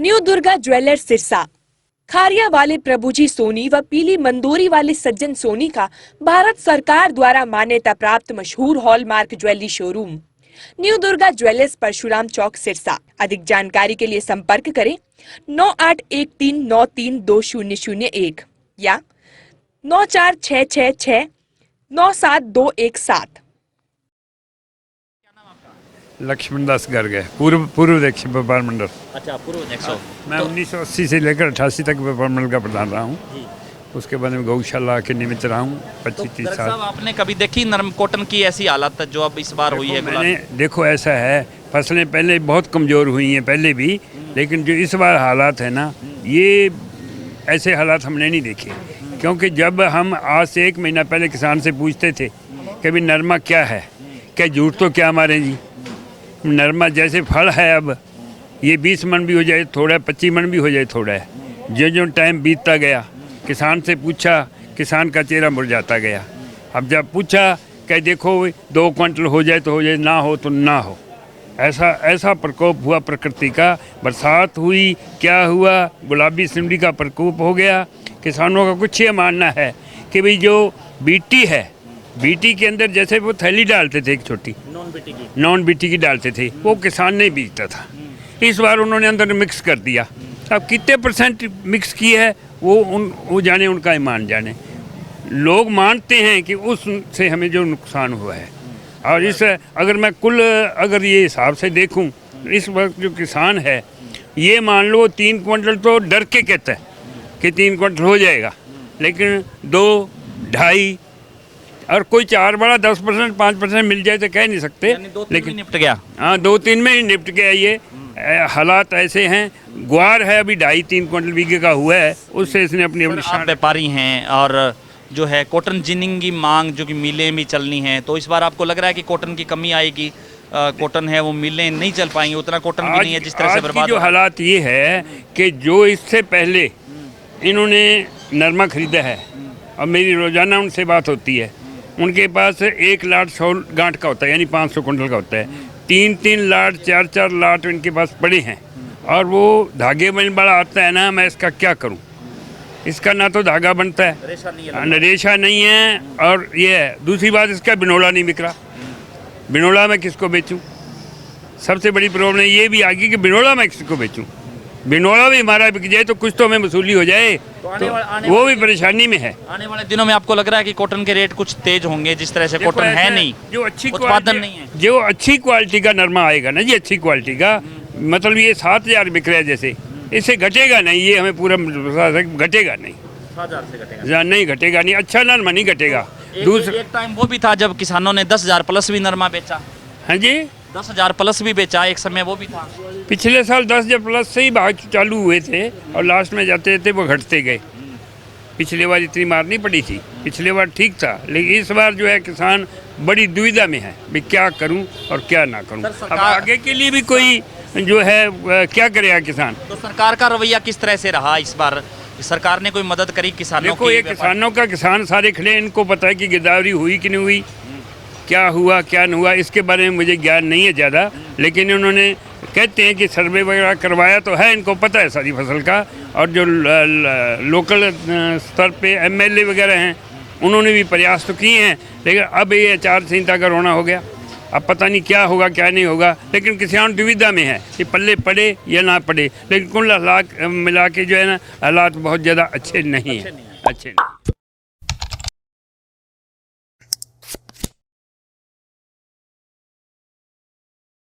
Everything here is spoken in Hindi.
New Durga jewellers Sirsa. खारिया वाले प्रभुजी सोनी व पीली मंदोरी वाले सज्जन सोनी का भारत सरकार द्वारा मान्यता प्राप्त मशहूर hallmark jewellery showroom new Durga jewellers Parshuram Chowk Sirsa. अधिक जानकारी के लिए संपर्क करें 9813932001 या 9466697217। लक्ष्मण दास गर्ग है, पूर्व अध्यक्ष व्यापार मंडल। अच्छा, पूर्व अध्यक्ष। मैं 1980 से लेकर 88 तक व्यापार मंडल का प्रधान रहा हूँ। उसके बाद में गौशाला के निमित्त रहा हूँ 25-30 साल। आपने कभी देखी नरम कॉटन की ऐसी हालत जो अब इस बार हुई है? मैंने देखो ऐसा है, फसलें पहले बहुत कमज़ोर हुई हैं पहले भी, लेकिन जो इस बार हालात है ना, ये ऐसे हालात हमने नहीं देखे। क्योंकि जब हम आज से 1 महीना पहले किसान से पूछते थे कि भाई नरमा क्या है, क्या झूठ तो क्या मारे जी, नरमा जैसे फल है, अब ये 20 मन भी हो जाए थोड़ा है, 25 मन भी हो जाए थोड़ा है। जो टाइम बीतता गया, किसान से पूछा, किसान का चेहरा मुरझाता गया। अब जब पूछा कि देखो 2 क्विंटल हो जाए तो हो जाए, ना हो तो ना हो। ऐसा प्रकोप हुआ प्रकृति का। बरसात हुई, क्या हुआ, गुलाबी सिमड़ी का प्रकोप हो गया। किसानों का कुछ ये मानना है कि भाई जो बीटी है, बीटी के अंदर जैसे वो थैली डालते थे एक छोटी, नॉन बीटी की डालते थे, वो किसान नहीं बीजता था। इस बार उन्होंने अंदर मिक्स कर दिया। अब कितने % मिक्स की है वो जाने, उनका ईमान जाने। लोग मानते हैं कि उससे हमें जो नुकसान हुआ है। और इस अगर मैं अगर ये हिसाब से देखूं, इस वक्त जो किसान है, ये मान लो 3 क्विंटल तो डर के कहता है कि 3 क्विंटल हो जाएगा, लेकिन 2, 2.5 और कोई 4 बड़ा 10% 5% मिल जाए तो कह नहीं सकते। लेकिन निपट गया। हाँ, 2-3 में ही निपट गया। ये हालात ऐसे हैं। ग्वार है अभी 2.5-3 क्विंटल बीघे का हुआ है, उससे इसने अपनी आप व्यापारी हैं और जो है कॉटन जिनिंग की मांग जो कि मिलें भी चलनी है, तो इस बार आपको लग रहा है कि कॉटन की कमी आएगी? कॉटन है वो मिलें नहीं चल पाएंगी, उतना कॉटन भी नहीं है जिस तरह से बर्बाद। जो हालात ये है कि जो इससे पहले इन्होंने नरमा खरीदा है, और मेरी रोजाना उनसे बात होती है, उनके पास 1 लाट 100 गांठ का होता है, यानी 500 कुंटल का होता है। 3-3 लाट 4-4 लाट इनके पास पड़े हैं, और वो धागे में बड़ा आता है ना, मैं इसका क्या करूं। इसका ना तो धागा बनता है, रेशा नहीं है, और ये है दूसरी बात, इसका बिनोला नहीं बिक रहा। बिनोला मैं किसको बेचूं? सबसे बड़ी प्रॉब्लम ये भी आ गई कि बिनोला मैं किसको बेचूं। बिनोला भी हमारा बिक जाए तो कुछ तो हमें वसूली हो जाए, तो वो भी परेशानी में है। आने वाले दिनों में आपको लग रहा है कि कॉटन के रेट कुछ तेज होंगे? जिस तरह से कॉटन है नहीं, जो अच्छी उत्पादन नहीं है, जो अच्छी क्वालिटी का नरमा आएगा ना जी, अच्छी क्वालिटी का, मतलब ये 7,000 बिक रहा है जैसे, इससे घटेगा नहीं, ये हमें पूरा घटेगा नहीं, 7,000 से घटेगा नहीं, घटेगा नहीं, अच्छा नरमा नहीं घटेगा। दूसरा एक टाइम वो भी था जब किसानों ने 10,000 प्लस भी नरमा बेचा। हाँ जी, 10,000 प्लस भी बेचा, एक समय वो भी था। पिछले साल 10,000 प्लस से ही भाग चालू हुए थे, और लास्ट में जाते जाते वो घटते गए। पिछले बार इतनी मार नहीं पड़ी थी, पिछले बार ठीक था, लेकिन इस बार जो है किसान बड़ी दुविधा में है, भाई क्या करूं और क्या ना करूं। अब आगे के लिए भी कोई जो है क्या करेगा किसान। तो सरकार का रवैया किस तरह से रहा इस बार? सरकार ने कोई मदद करी किसानों की? देखो, ये किसानों का, किसान सारे खड़े, इनको पता है कि गिरदावरी हुई कि नहीं हुई, क्या हुआ क्या नहीं हुआ, इसके बारे में मुझे ज्ञान नहीं है ज़्यादा। लेकिन उन्होंने कहते हैं कि सर्वे वगैरह करवाया तो है, इनको पता है सारी फसल का। और जो लोकल स्तर पे MLA वगैरह हैं, उन्होंने भी प्रयास तो किए हैं, लेकिन अब ये आचार संहिता का रोना हो गया। अब पता नहीं क्या होगा क्या नहीं होगा, लेकिन किसान दुविधा में है कि पल्ले पड़े या ना पड़े। लेकिन कुल मिला के जो है ना, हालात बहुत ज़्यादा अच्छे नहीं हैं, अच्छे नहीं।